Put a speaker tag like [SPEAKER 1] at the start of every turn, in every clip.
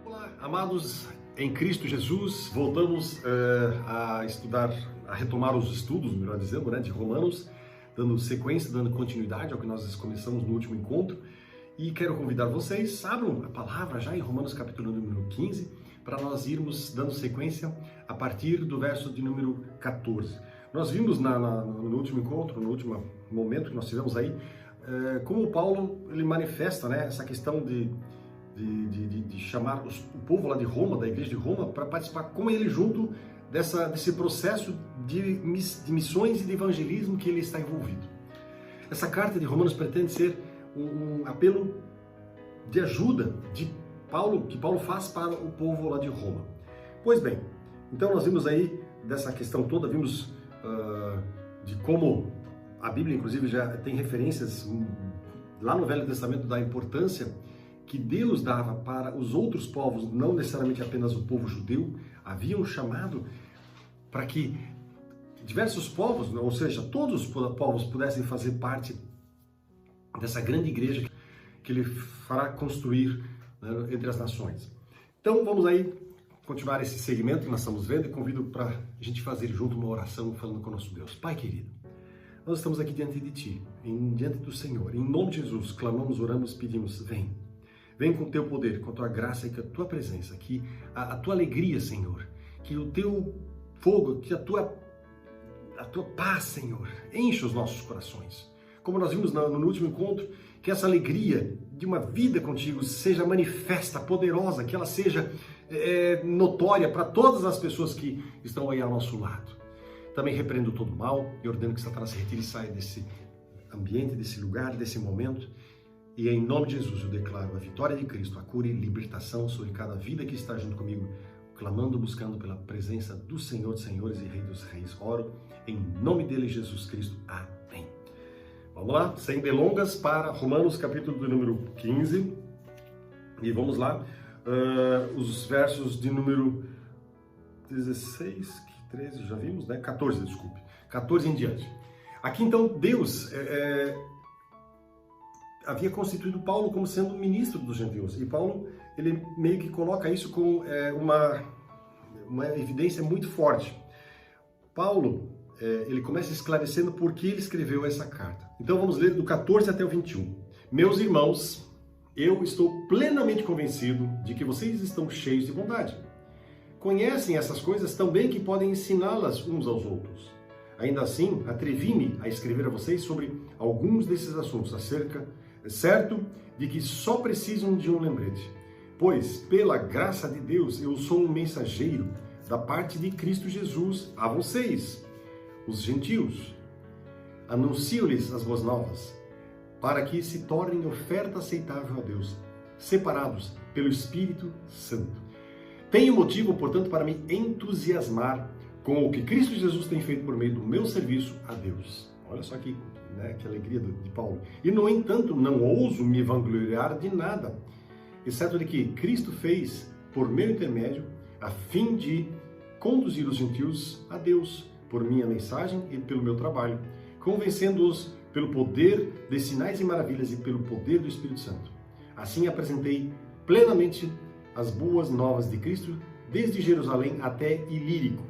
[SPEAKER 1] Olá, amados em Cristo Jesus, voltamos a estudar, a retomar os estudos, melhor dizendo, de Romanos, dando sequência, dando continuidade ao que nós começamos no último encontro. E quero convidar vocês, abram a palavra já em Romanos capítulo número 15, para nós irmos dando sequência a partir do verso de número 14. Nós vimos no último encontro, no último momento que nós tivemos aí, como Paulo ele manifesta essa questão de chamar o povo lá de Roma, da igreja de Roma, para participar com ele junto desse processo de missões e de evangelismo que ele está envolvido. Essa carta de Romanos pretende ser um apelo de ajuda que Paulo faz para o povo lá de Roma. Pois bem, então nós vimos aí dessa questão toda, vimos de como a Bíblia inclusive já tem referências lá no Velho Testamento da importância que Deus dava para os outros povos, não necessariamente apenas o povo judeu. Havia um chamado para que diversos povos, ou seja, todos os povos pudessem fazer parte dessa grande igreja que ele fará construir entre as nações. Então vamos aí continuar esse segmento que nós estamos vendo e convido para a gente fazer junto uma oração falando com o nosso Deus. Pai querido, nós estamos aqui diante de Ti, diante do Senhor, em nome de Jesus, clamamos, oramos, pedimos, vem com o Teu poder, com a Tua graça e com a Tua presença, que a Tua alegria, Senhor, que o Teu fogo, que a Tua paz, Senhor, enche os nossos corações. Como nós vimos no último encontro, que essa alegria de uma vida contigo seja manifesta, poderosa, que ela seja notória para todas as pessoas que estão aí ao nosso lado. Também repreendo todo o mal e ordeno que Satanás se retire e saia desse ambiente, desse lugar, desse momento. E em nome de Jesus eu declaro a vitória de Cristo, a cura e libertação sobre cada vida que está junto comigo, clamando, buscando pela presença do Senhor dos Senhores e Rei dos Reis. Oro em nome dele, Jesus Cristo. Amém. Vamos lá, sem delongas, para Romanos capítulo do número 15. E vamos lá, os versos de número 16, 13, já vimos, 14, desculpe. 14 em diante. Aqui então Deus havia constituído Paulo como sendo ministro dos gentios. E Paulo, ele meio que coloca isso com uma evidência muito forte. Paulo, ele começa esclarecendo por que ele escreveu essa carta. Então vamos ler do 14 até o 21. Meus irmãos, eu estou plenamente convencido de que vocês estão cheios de bondade. Conhecem essas coisas tão bem que podem ensiná-las uns aos outros. Ainda assim, atrevi-me a escrever a vocês sobre alguns desses assuntos, certo de que só precisam de um lembrete. Pois, pela graça de Deus, eu sou um mensageiro da parte de Cristo Jesus a vocês, os gentios. Anuncio-lhes as boas novas, para que se tornem oferta aceitável a Deus, separados pelo Espírito Santo. Tenho motivo, portanto, para me entusiasmar com o que Cristo Jesus tem feito por meio do meu serviço a Deus. Olha só que alegria de Paulo. E, no entanto, não ouso me vangloriar de nada, exceto de que Cristo fez por meu intermédio, a fim de conduzir os gentios a Deus, por minha mensagem e pelo meu trabalho, convencendo-os pelo poder de sinais e maravilhas e pelo poder do Espírito Santo. Assim apresentei plenamente as boas novas de Cristo, desde Jerusalém até Ilírico.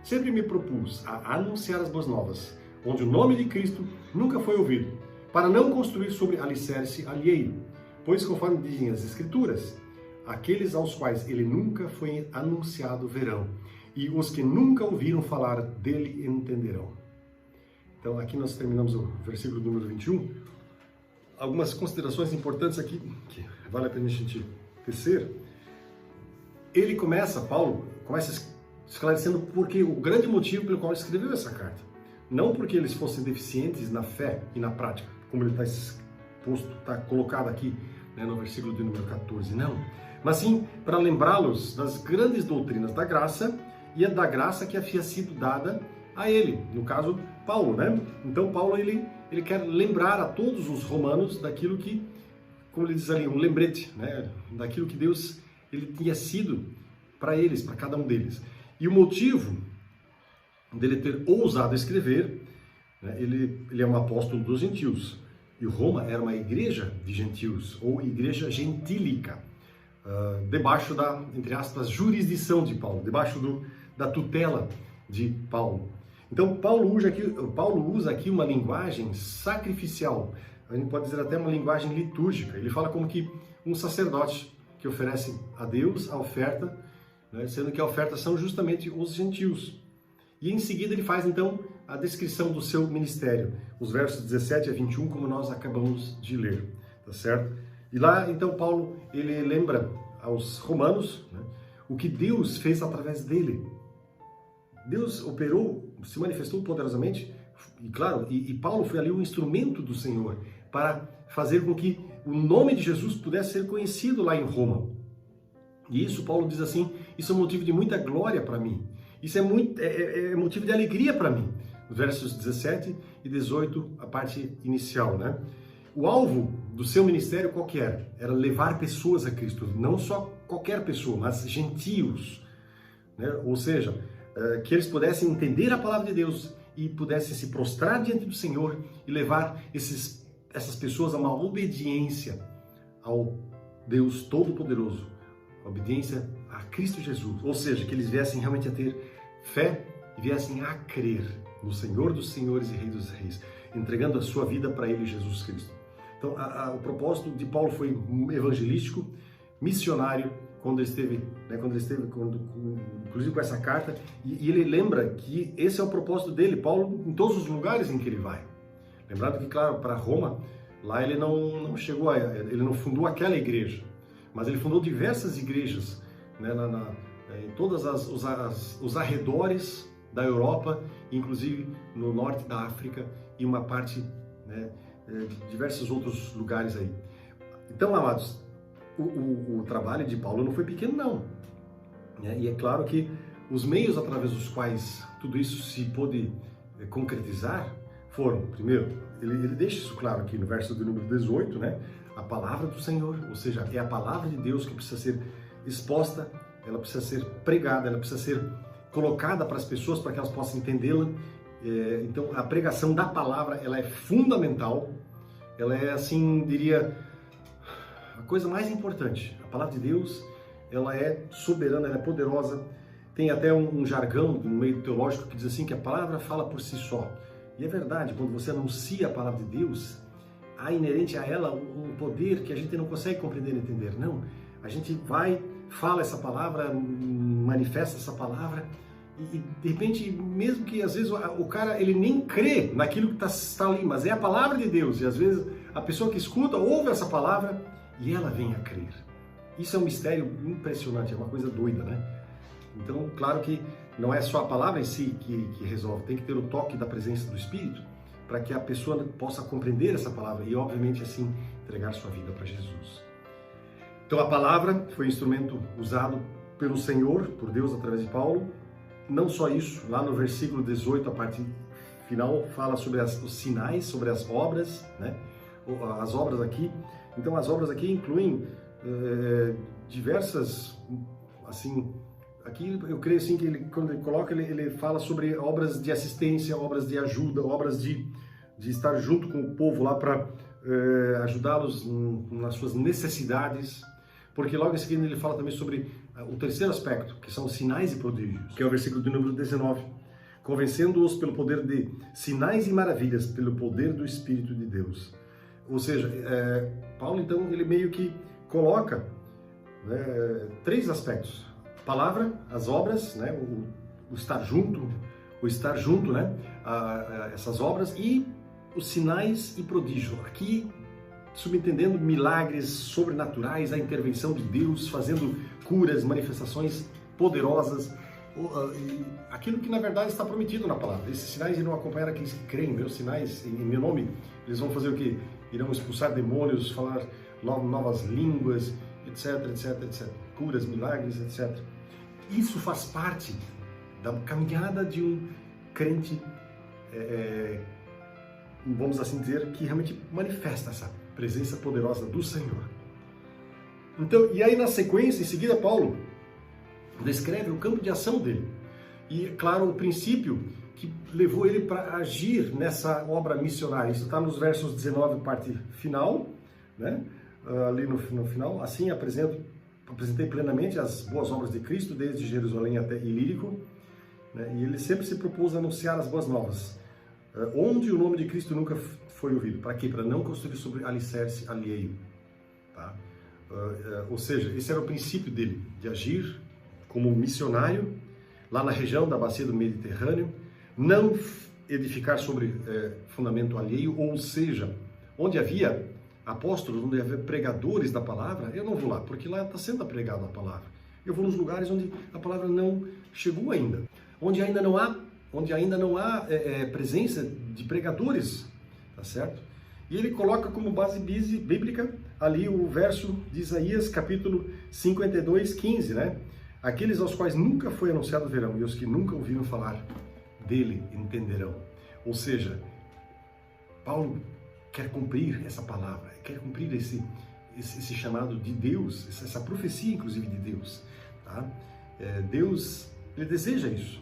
[SPEAKER 1] Sempre me propus a anunciar as boas novas, onde o nome de Cristo nunca foi ouvido, para não construir sobre alicerce alheio, pois conforme dizem as Escrituras, aqueles aos quais ele nunca foi anunciado verão, e os que nunca ouviram falar dele entenderão. Então aqui nós terminamos o versículo número 21. Algumas considerações importantes aqui, que vale a pena a gente tecer. Paulo começa esclarecendo porque o grande motivo pelo qual ele escreveu essa carta. Não porque eles fossem deficientes na fé e na prática, como ele está colocado aqui no versículo de número 14, não. Mas sim para lembrá-los das grandes doutrinas da graça e da graça que havia sido dada a ele, no caso Paulo, Então Paulo ele quer lembrar a todos os romanos daquilo que, como ele diz ali, um lembrete, daquilo que Deus ele tinha sido para eles, para cada um deles. E o motivo dele ter ousado escrever, ele é um apóstolo dos gentios. E Roma era uma igreja de gentios, ou igreja gentílica. debaixo da, entre aspas, jurisdição de Paulo, debaixo da tutela de Paulo. Então, Paulo usa aqui uma linguagem sacrificial, a gente pode dizer até uma linguagem litúrgica. Ele fala como que um sacerdote que oferece a Deus a oferta, né, sendo que a oferta são justamente os gentios. E em seguida ele faz então a descrição do seu ministério, os versos 17 a 21, como nós acabamos de ler, tá certo? E lá então Paulo, ele lembra aos romanos, né, o que Deus fez através dele. Deus operou, se manifestou poderosamente, e claro, e Paulo foi ali um instrumento do Senhor para fazer com que o nome de Jesus pudesse ser conhecido lá em Roma. E isso, Paulo diz assim, isso é um motivo de muita glória para mim. Isso é motivo de alegria para mim. Os versos 17 e 18, a parte inicial, né? O alvo do seu ministério qual que era? Era levar pessoas a Cristo. Não só qualquer pessoa, mas gentios, né? Ou seja, que eles pudessem entender a palavra de Deus e pudessem se prostrar diante do Senhor e levar essas pessoas a uma obediência ao Deus Todo-Poderoso, obediência a Cristo Jesus, ou seja, que eles viessem realmente a ter fé e viessem a crer no Senhor dos Senhores e Rei dos Reis, entregando a sua vida para Ele, Jesus Cristo. Então, o propósito de Paulo foi evangelístico, missionário, quando ele esteve, inclusive com essa carta, e ele lembra que esse é o propósito dele, Paulo, em todos os lugares em que ele vai. Lembrando que, claro, para Roma, lá ele não chegou, ele não fundou aquela igreja, mas ele fundou diversas igrejas, né, em todos os arredores da Europa, inclusive no norte da África e uma parte, né, de diversos outros lugares aí. Então, amados, o trabalho de Paulo não foi pequeno, não. E é claro que os meios através dos quais tudo isso se pôde concretizar foram, primeiro, ele deixa isso claro aqui no verso do número 18, né? A palavra do Senhor, ou seja, é a palavra de Deus que precisa ser exposta, ela precisa ser pregada, ela precisa ser colocada para as pessoas para que elas possam entendê-la. Então, a pregação da palavra, ela é fundamental, ela é, assim, diria, a coisa mais importante. A palavra de Deus, ela é soberana, ela é poderosa. Tem até um jargão no meio teológico que diz assim, que a palavra fala por si só. E é verdade, quando você anuncia a palavra de Deus, há inerente a ela um poder que a gente não consegue compreender e entender. Não, a gente vai, fala essa palavra, manifesta essa palavra, e de repente, mesmo que às vezes o cara ele nem crê naquilo que está ali, mas é a palavra de Deus, e às vezes a pessoa que escuta, ouve essa palavra, e ela vem a crer. Isso é um mistério impressionante, é uma coisa doida, né? Então, claro que não é só a palavra em si que resolve, tem que ter o toque da presença do Espírito para que a pessoa possa compreender essa palavra e, obviamente, assim, entregar sua vida para Jesus. Então, a palavra foi um instrumento usado pelo Senhor, por Deus, através de Paulo. Não só isso, lá no versículo 18, a parte final, fala sobre os sinais, sobre as obras, né? As obras aqui. Então, as obras aqui incluem diversas, assim, aqui eu creio assim que quando ele coloca, ele fala sobre obras de assistência, obras de ajuda, obras de estar junto com o povo lá para ajudá-los nas suas necessidades, porque logo em seguida ele fala também sobre o terceiro aspecto, que são os sinais e prodígios, que é o versículo do número 19, convencendo-os pelo poder de sinais e maravilhas, pelo poder do Espírito de Deus. Ou seja, Paulo então ele meio que coloca, né, três aspectos: a palavra, as obras, né, o estar junto, né, essas obras, e os sinais e prodígios. Aqui, subentendendo milagres sobrenaturais, a intervenção de Deus, fazendo curas, manifestações poderosas, aquilo que na verdade está prometido na palavra. Esses sinais irão acompanhar aqueles que creem. Meus sinais em meu nome, eles vão fazer o quê? Irão expulsar demônios, falar novas línguas, etc, etc, etc. Curas, milagres, etc. Isso faz parte da caminhada de um crente, vamos assim dizer, que realmente manifesta essa presença poderosa do Senhor. Então, e aí na sequência, em seguida, Paulo descreve o campo de ação dele. E, claro, o princípio que levou ele para agir nessa obra missionária. Isso está nos versos 19, parte final, né? Ali no final. Assim apresento apresentei plenamente as boas obras de Cristo, desde Jerusalém até Ilírico, né? E ele sempre se propôs a anunciar as boas novas, onde o nome de Cristo nunca foi ouvido. Para quê? Para não construir sobre alicerce alheio. Tá? Ou seja, esse era o princípio dele, de agir como missionário, lá na região da bacia do Mediterrâneo, não edificar sobre fundamento alheio, ou seja, onde havia apóstolos, onde havia pregadores da palavra, eu não vou lá, porque lá está sendo pregada a palavra. Eu vou nos lugares onde a palavra não chegou ainda, onde ainda não há presença de pregadores, tá certo? E ele coloca como base bíblica ali o verso de Isaías, capítulo 52, 15, né? Aqueles aos quais nunca foi anunciado verão, e os que nunca ouviram falar dele entenderão. Ou seja, Paulo quer cumprir essa palavra, quer cumprir esse chamado de Deus, essa profecia, inclusive, de Deus. Tá? Deus, ele deseja isso.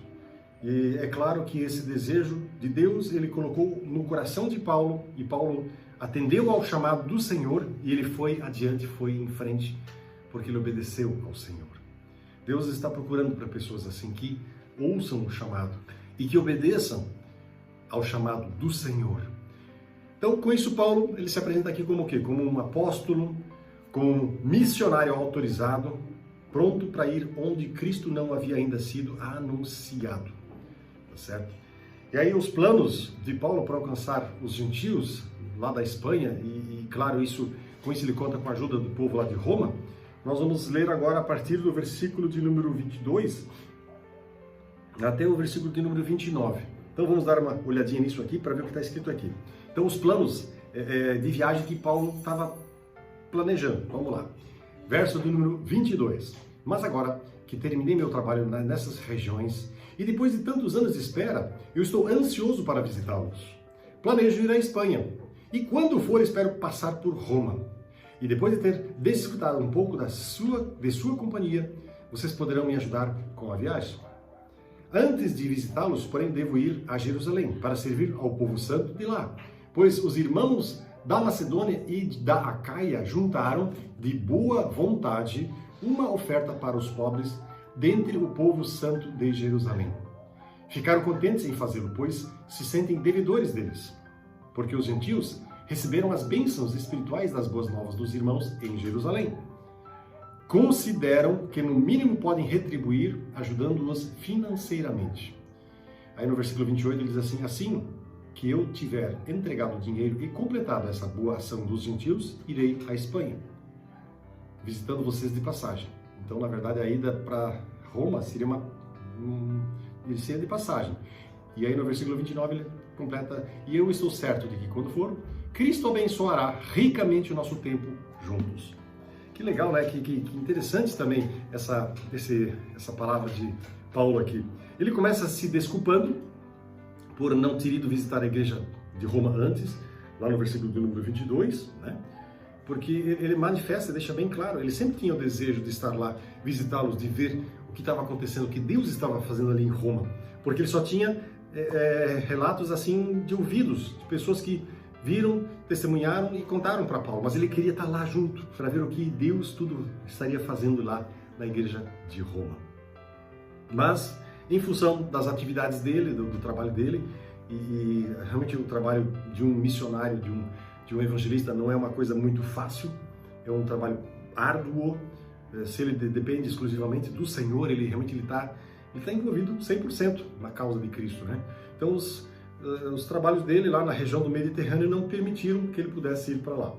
[SPEAKER 1] E é claro que esse desejo de Deus, ele colocou no coração de Paulo, e Paulo atendeu ao chamado do Senhor, e ele foi adiante, foi em frente, porque ele obedeceu ao Senhor. Deus está procurando para pessoas assim, que ouçam o chamado e que obedeçam ao chamado do Senhor. Então, com isso, Paulo, ele se apresenta aqui como o quê? Como um apóstolo, como um missionário autorizado, pronto para ir onde Cristo não havia ainda sido anunciado. Tá certo? E aí, os planos de Paulo para alcançar os gentios lá da Espanha, e claro, com isso ele conta com a ajuda do povo lá de Roma, nós vamos ler agora a partir do versículo de número 22 até o versículo de número 29. Então, vamos dar uma olhadinha nisso aqui para ver o que está escrito aqui. Então, os planos de viagem que Paulo estava planejando. Vamos lá. Verso do número 22. Mas agora que terminei meu trabalho nessas regiões e depois de tantos anos de espera, eu estou ansioso para visitá-los. Planejo ir à Espanha e quando for espero passar por Roma. E depois de ter desfrutado um pouco de sua companhia, vocês poderão me ajudar com a viagem. Antes de visitá-los, porém, devo ir a Jerusalém para servir ao povo santo de lá, pois os irmãos da Macedônia e da Acaia juntaram de boa vontade uma oferta para os pobres dentre o povo santo de Jerusalém. Ficaram contentes em fazê-lo, pois se sentem devedores deles, porque os gentios receberam as bênçãos espirituais das boas novas dos irmãos em Jerusalém. Consideram que no mínimo podem retribuir ajudando-os financeiramente. Aí no versículo 28 ele diz assim: assim que eu tiver entregado o dinheiro e completado essa boa ação dos gentios, irei à Espanha, visitando vocês de passagem. Então, na verdade, a ida para Roma seria seria de passagem. E aí no versículo 29 ele completa: e eu estou certo de que quando for, Cristo abençoará ricamente o nosso tempo juntos. Que legal, né? Que interessante também essa palavra de Paulo aqui. Ele começa se desculpando por não ter ido visitar a igreja de Roma antes, lá no versículo do número 22, né? Porque ele manifesta, deixa bem claro, ele sempre tinha o desejo de estar lá, visitá-los, de ver o que estava acontecendo, o que Deus estava fazendo ali em Roma. Porque ele só tinha relatos assim de ouvidos, de pessoas que viram, testemunharam e contaram para Paulo, mas ele queria estar lá junto, para ver o que Deus tudo estaria fazendo lá na igreja de Roma. Mas, em função das atividades dele, do trabalho dele, e realmente o trabalho de um missionário, de um evangelista não é uma coisa muito fácil, é um trabalho árduo. Se ele depende exclusivamente do Senhor, ele realmente está envolvido 100% na causa de Cristo, né? Então os trabalhos dele lá na região do Mediterrâneo não permitiram que ele pudesse ir para lá.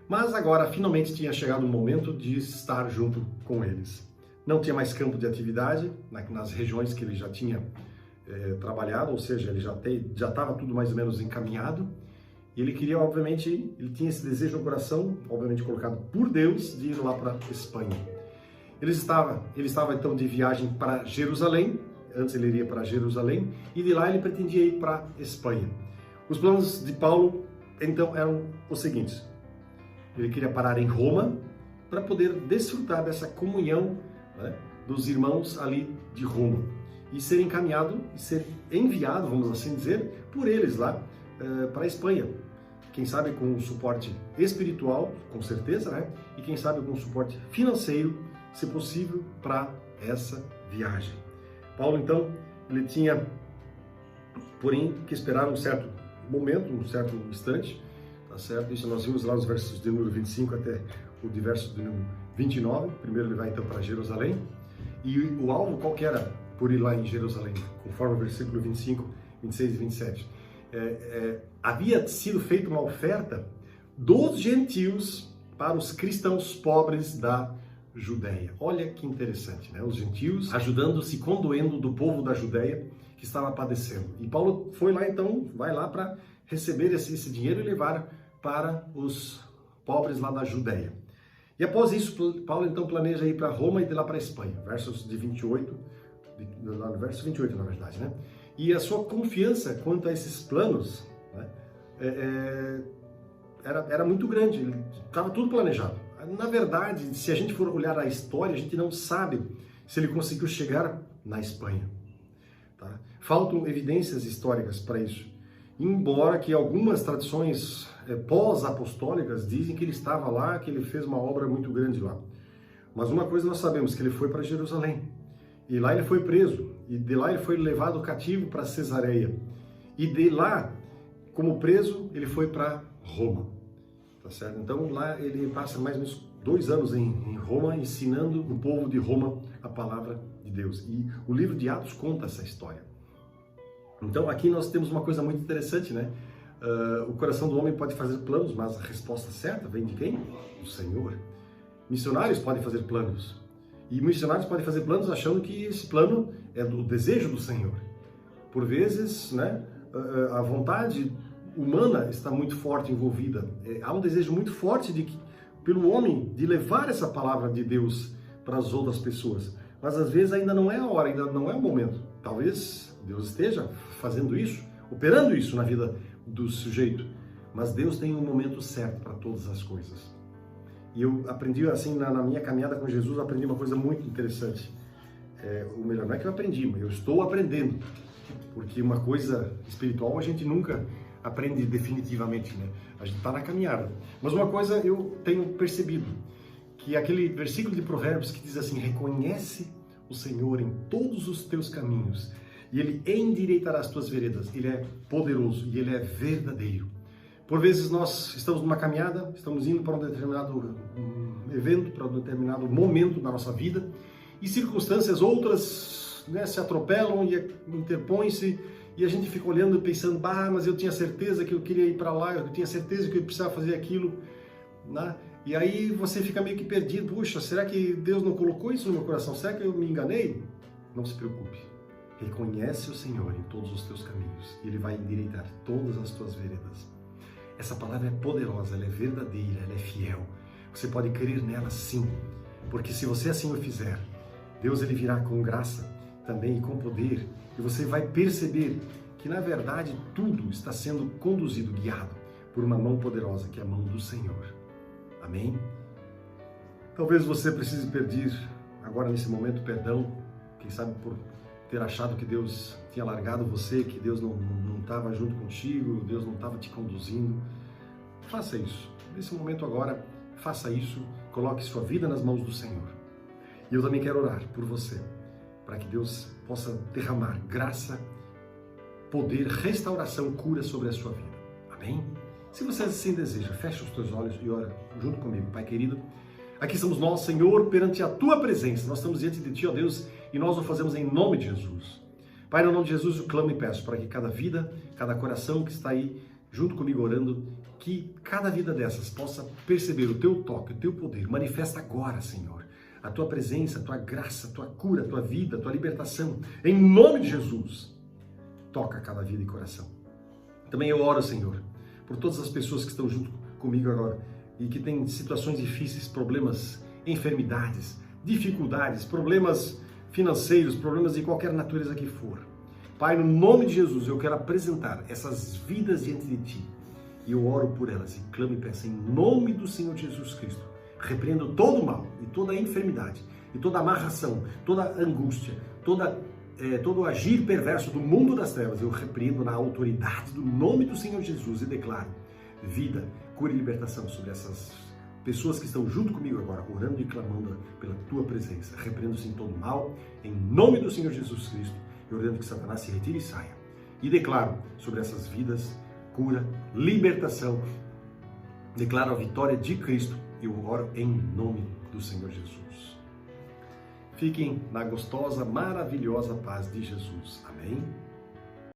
[SPEAKER 1] Mas agora finalmente tinha chegado o momento de estar junto com eles. Não tinha mais campo de atividade nas regiões que ele já tinha trabalhado, ou seja, ele já estava tudo mais ou menos encaminhado. E ele queria, obviamente, ele tinha esse desejo no coração, obviamente colocado por Deus, de ir lá para a Espanha. Ele estava então de viagem para Jerusalém. Antes ele iria para Jerusalém e de lá ele pretendia ir para a Espanha. Os planos de Paulo então eram os seguintes: ele queria parar em Roma para poder desfrutar dessa comunhão, né, dos irmãos ali de Roma e ser encaminhado e ser enviado, vamos assim dizer, por eles lá para a Espanha. Quem sabe com um suporte espiritual, com certeza, né? E quem sabe com um suporte financeiro se possível, para essa viagem. Paulo, então, ele tinha, porém, que esperar um certo momento, um certo instante, tá certo? Isso nós vimos lá nos versos de número 25 até o verso de número 29. Primeiro ele vai, então, para Jerusalém. E o alvo qual que era por ir lá em Jerusalém? Conforme o versículo 25, 26 e 27. Havia sido feita uma oferta dos gentios para os cristãos pobres da Judéia. Olha que interessante, né? Os gentios ajudando-se, condoendo do povo da Judéia que estava padecendo. E Paulo foi lá, então, vai lá para receber esse dinheiro e levar para os pobres lá da Judéia. E após isso, Paulo então planeja ir para Roma e de lá para a Espanha. Versos de 28, verso 28, na verdade, né? E a sua confiança quanto a esses planos, né, era muito grande, estava tudo planejado. Na verdade, se a gente for olhar a história, a gente não sabe se ele conseguiu chegar na Espanha. Tá? Faltam evidências históricas para isso. Embora que algumas tradições pós-apostólicas dizem que ele estava lá, que ele fez uma obra muito grande lá. Mas uma coisa nós sabemos, que ele foi para Jerusalém. E lá ele foi preso. E de lá ele foi levado cativo para Cesareia. E de lá, como preso, ele foi para Roma. Tá certo? Então lá ele passa mais ou menos 2 anos em Roma, ensinando o povo de Roma a palavra de Deus. E o livro de Atos conta essa história. Então aqui nós temos uma coisa muito interessante, né? O coração do homem pode fazer planos, mas a resposta certa vem de quem? Do Senhor. Missionários podem fazer planos. E missionários podem fazer planos achando que esse plano é do desejo do Senhor. Por vezes, né, a vontade humana está muito forte envolvida. Há um desejo muito forte pelo homem de levar essa palavra de Deus para as outras pessoas. Mas às vezes ainda não é a hora, ainda não é o momento. Talvez Deus esteja fazendo isso, operando isso na vida do sujeito. Mas Deus tem um momento certo para todas as coisas. E eu aprendi, assim, na minha caminhada com Jesus, eu aprendi uma coisa muito interessante. Ou melhor, não é que eu aprendi, mas eu estou aprendendo. Porque uma coisa espiritual a gente nunca aprende definitivamente, né? A gente está na caminhada. Mas uma coisa eu tenho percebido, que aquele versículo de Provérbios que diz assim: reconhece o Senhor em todos os teus caminhos, e Ele endireitará as tuas veredas. Ele é poderoso e Ele é verdadeiro. Por vezes nós estamos numa caminhada, estamos indo para um determinado evento, para um determinado momento da nossa vida, e circunstâncias outras, né, se atropelam e interpõem-se, e a gente fica olhando e pensando: mas eu tinha certeza que eu queria ir para lá, eu tinha certeza que eu precisava fazer aquilo, né? E aí você fica meio que perdido. Puxa, será que Deus não colocou isso no meu coração? Será que eu me enganei? Não se preocupe. Reconhece o Senhor em todos os teus caminhos, e Ele vai endireitar todas as tuas veredas. Essa palavra é poderosa, ela é verdadeira, ela é fiel. Você pode crer nela sim, porque se você assim o fizer, Deus ele virá com graça também e com poder, e você vai perceber que na verdade tudo está sendo conduzido, guiado por uma mão poderosa, que é a mão do Senhor. Amém? Talvez você precise pedir agora nesse momento perdão, quem sabe por ter achado que Deus tinha largado você, que Deus não estava junto contigo, Deus não estava te conduzindo. Faça isso. Nesse momento agora, faça isso, coloque sua vida nas mãos do Senhor. E eu também quero orar por você, para que Deus possa derramar graça, poder, restauração, cura sobre a sua vida. Amém? Se você assim deseja, feche os teus olhos e ora junto comigo. Pai querido, aqui estamos nós, Senhor, perante a Tua presença. Nós estamos diante de Ti, ó Deus, e nós o fazemos em nome de Jesus. Pai, no nome de Jesus, eu clamo e peço para que cada vida, cada coração que está aí junto comigo orando, que cada vida dessas possa perceber o Teu toque, o Teu poder. Manifesta agora, Senhor, a Tua presença, a Tua graça, a Tua cura, a Tua vida, a Tua libertação. Em nome de Jesus, toca cada vida e coração. Também eu oro, Senhor, por todas as pessoas que estão junto comigo agora e que têm situações difíceis, problemas, enfermidades, dificuldades, problemas financeiros, problemas de qualquer natureza que for. Pai, no nome de Jesus, eu quero apresentar essas vidas diante de Ti e eu oro por elas e clamo e peço em nome do Senhor Jesus Cristo. Repreendo todo o mal e toda a enfermidade e toda a amarração, toda a angústia, todo o agir perverso do mundo das trevas. Eu repreendo na autoridade do nome do Senhor Jesus e declaro vida, cura e libertação sobre essas pessoas que estão junto comigo agora, orando e clamando pela tua presença. Repreendo, sim, todo mal, em nome do Senhor Jesus Cristo, eu ordeno que Satanás se retire e saia. E declaro sobre essas vidas cura, libertação. Declaro a vitória de Cristo. Eu oro em nome do Senhor Jesus. Fiquem na gostosa, maravilhosa paz de Jesus. Amém?